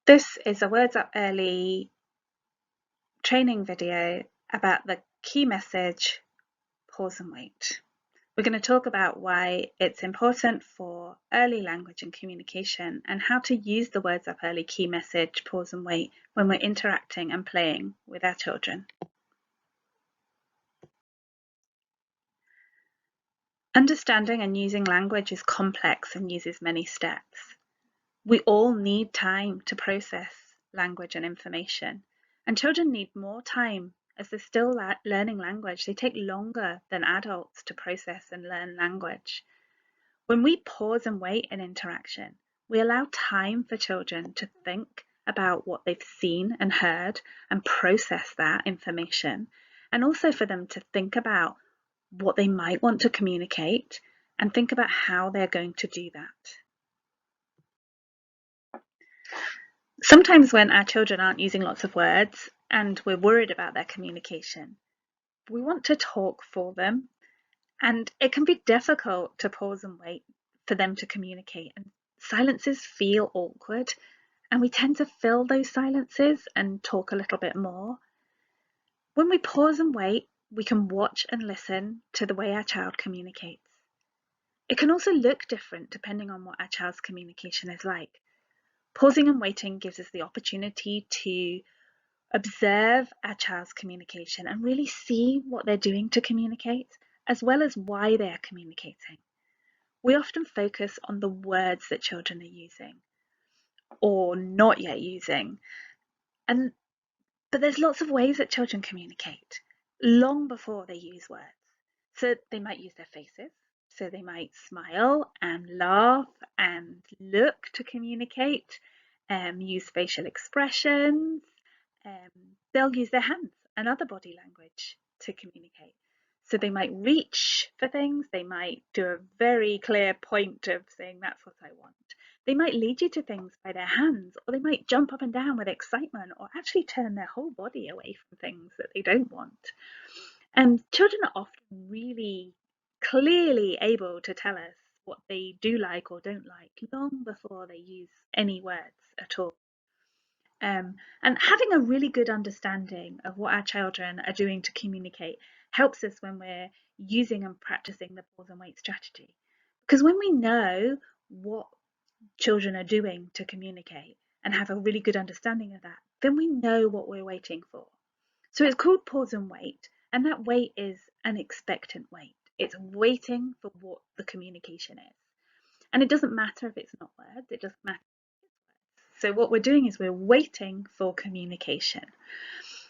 This is a Words Up Early training video about the key message, pause and wait. We're going to talk about why it's important for early language and communication and how to use the Words Up Early key message, pause and wait, when we're interacting and playing with our children. Understanding and using language is complex and uses many steps. We all need time to process language and information, and children need more time as they're still learning language. They take longer than adults to process and learn language. When we pause and wait in interaction, we allow time for children to think about what they've seen and heard and process that information, and also for them to think about what they might want to communicate and think about how they're going to do that. Sometimes when our children aren't using lots of words and we're worried about their communication, we want to talk for them, and it can be difficult to pause and wait for them to communicate, and silences feel awkward, and we tend to fill those silences and talk a little bit more. When we pause and wait, we can watch and listen to the way our child communicates. It can also look different depending on what our child's communication is like. Pausing and waiting gives us the opportunity to observe our child's communication and really see what they're doing to communicate, as well as why they are communicating. We often focus on the words that children are using or not yet using, but there's lots of ways that children communicate long before they use words. So they might use their faces. So they might smile and laugh and look to communicate, use facial expressions. They'll use their hands and other body language to communicate. So they might reach for things. They might do a very clear point of saying, that's what I want. They might lead you to things by their hands, or they might jump up and down with excitement, or actually turn their whole body away from things that they don't want. And children are often really clearly able to tell us what they do like or don't like long before they use any words at all. And having a really good understanding of what our children are doing to communicate helps us when we're using and practicing the pause and wait strategy. Because when we know what children are doing to communicate and have a really good understanding of that, then we know what we're waiting for. So it's called pause and wait, and that wait is an expectant wait. It's waiting for what the communication is. And it doesn't matter if it's not words, it doesn't matter. So what we're doing is we're waiting for communication.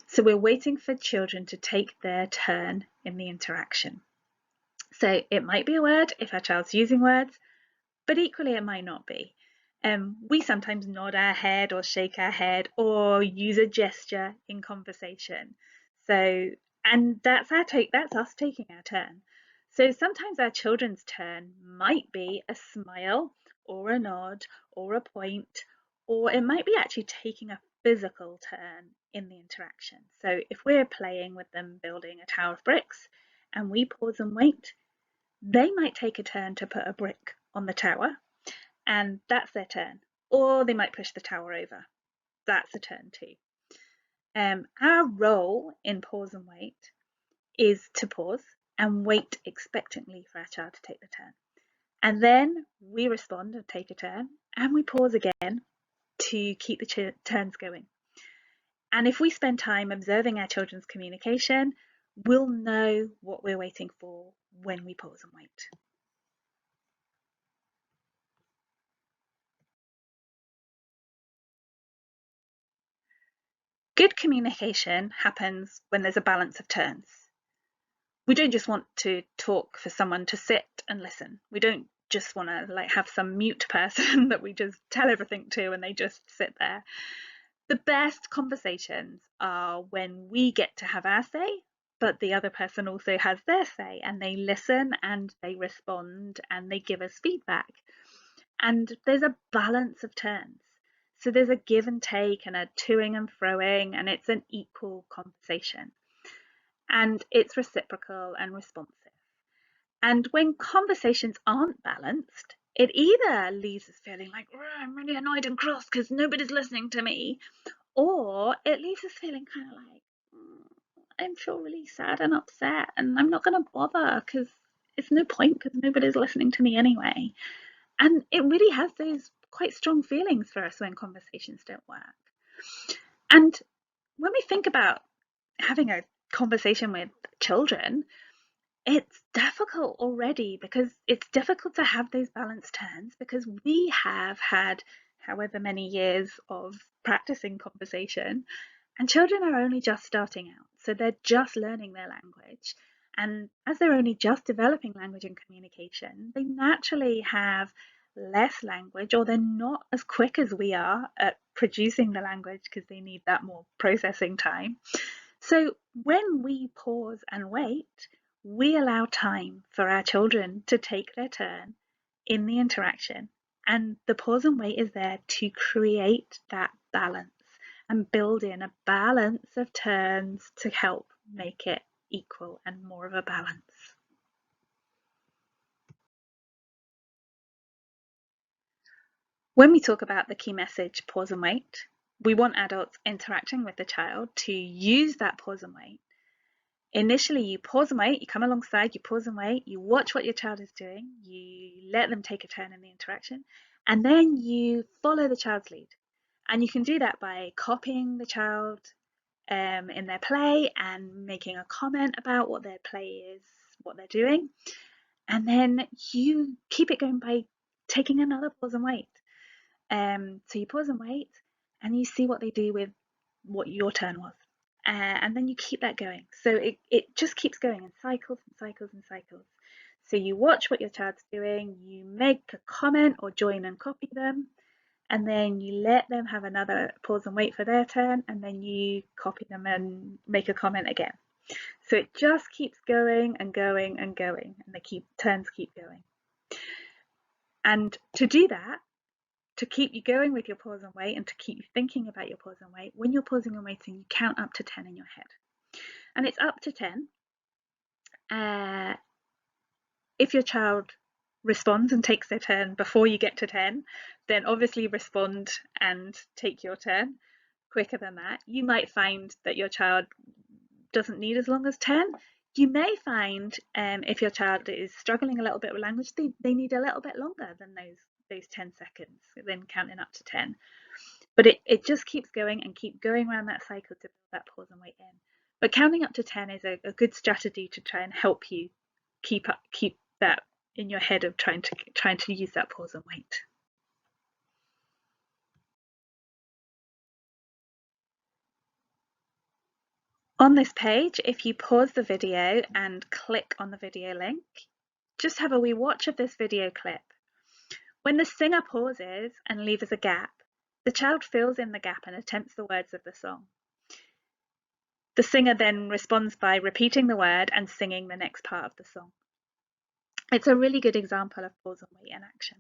So we're waiting for children to take their turn in the interaction. So it might be a word if our child's using words, but equally it might not be. We sometimes nod our head or shake our head or use a gesture in conversation. And that's us taking our turn. So sometimes our children's turn might be a smile or a nod or a point, or it might be actually taking a physical turn in the interaction. So if we're playing with them building a tower of bricks and we pause and wait, they might take a turn to put a brick on the tower, and that's their turn. Or they might push the tower over. That's a turn too. Our role in pause and wait is to pause and wait expectantly for our child to take the turn. And then we respond and take a turn, and we pause again to keep the turns going. And if we spend time observing our children's communication, we'll know what we're waiting for when we pause and wait. Good communication happens when there's a balance of turns. We don't just want to talk for someone to sit and listen. We don't just want to have some mute person that we just tell everything to and they just sit there. The best conversations are when we get to have our say, but the other person also has their say, and they listen and they respond and they give us feedback. And there's a balance of turns. So there's a give and take and a toing and froing, and it's an equal conversation. And it's reciprocal and responsive. And when conversations aren't balanced, It either leaves us feeling like, "Oh, I'm really annoyed and cross because nobody's listening to me," or it leaves us feeling kind of like, I feel really sad and upset and I'm not going to bother because it's no point because nobody's listening to me anyway. And it really has those quite strong feelings for us when conversations don't work. And when we think about having a conversation with children, it's difficult already because it's difficult to have those balanced turns because we have had however many years of practicing conversation, and children are only just starting out. So they're just learning their language. And as they're only just developing language and communication, they naturally have less language, or they're not as quick as we are at producing the language because they need that more processing time. So when we pause and wait, we allow time for our children to take their turn in the interaction. And the pause and wait is there to create that balance and build in a balance of turns to help make it equal and more of a balance. When we talk about the key message, pause and wait, we want adults interacting with the child to use that pause and wait. Initially, you pause and wait, you come alongside, you pause and wait, you watch what your child is doing, you let them take a turn in the interaction, and then you follow the child's lead. And you can do that by copying the child in their play and making a comment about what their play is, what they're doing. And then you keep it going by taking another pause and wait. So you pause and wait and you see what they do with what your turn was. And then you keep that going. So it just keeps going in cycles and cycles and cycles. So you watch what your child's doing, you make a comment or join and copy them, and then you let them have another pause and wait for their turn, and then you copy them and make a comment again. So it just keeps going and going and going, and the turns keep going. And to do that, to keep you going with your pause and wait and to keep you thinking about your pause and wait, when you're pausing and waiting, you count up to 10 in your head. And it's up to 10. If your child responds and takes their turn before you get to 10, then obviously respond and take your turn quicker than that. You might find that your child doesn't need as long as 10. You may find if your child is struggling a little bit with language, they need a little bit longer than those 10 seconds, then counting up to 10. But it just keeps going and keep going around that cycle to build that pause and wait in. But counting up to 10 is a good strategy to try and help you keep that in your head of trying to use that pause and wait. On this page, if you pause the video and click on the video link, just have a wee watch of this video clip. When the singer pauses and leaves a gap, the child fills in the gap and attempts the words of the song. The singer then responds by repeating the word and singing the next part of the song. It's a really good example of pause and wait in action.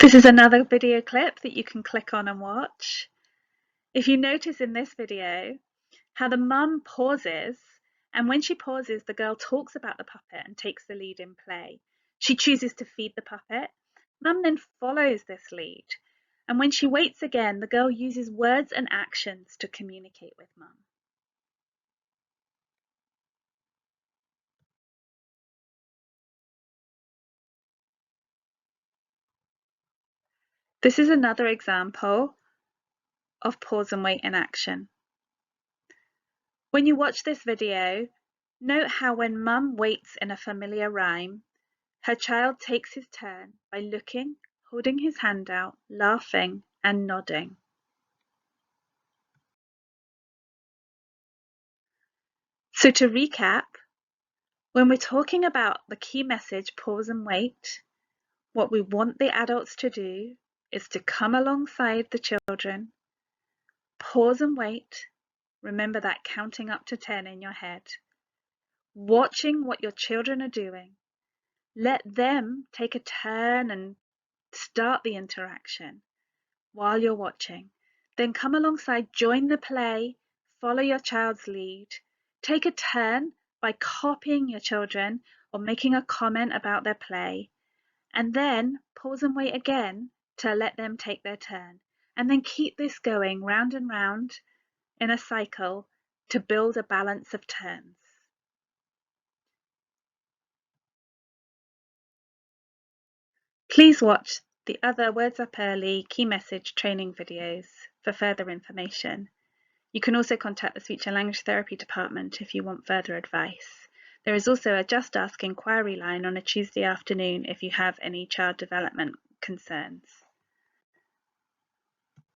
This is another video clip that you can click on and watch. If you notice in this video how the mum pauses, and when she pauses, the girl talks about the puppet and takes the lead in play. She chooses to feed the puppet. Mum then follows this lead. And when she waits again, the girl uses words and actions to communicate with mum. This is another example of pause and wait in action. When you watch this video, note how when mum waits in a familiar rhyme, her child takes his turn by looking, holding his hand out, laughing and nodding. So to recap, when we're talking about the key message, pause and wait, what we want the adults to do is to come alongside the children, pause and wait, remember that counting up to 10 in your head, watching what your children are doing, let them take a turn and start the interaction while you're watching. Then come alongside, join the play, follow your child's lead. Take a turn by copying your children or making a comment about their play, and then pause and wait again to let them take their turn. And then keep this going round and round in a cycle to build a balance of turns. Please watch the other Words Up Early key message training videos for further information. You can also contact the Speech and Language Therapy Department if you want further advice. There is also a Just Ask inquiry line on a Tuesday afternoon if you have any child development concerns.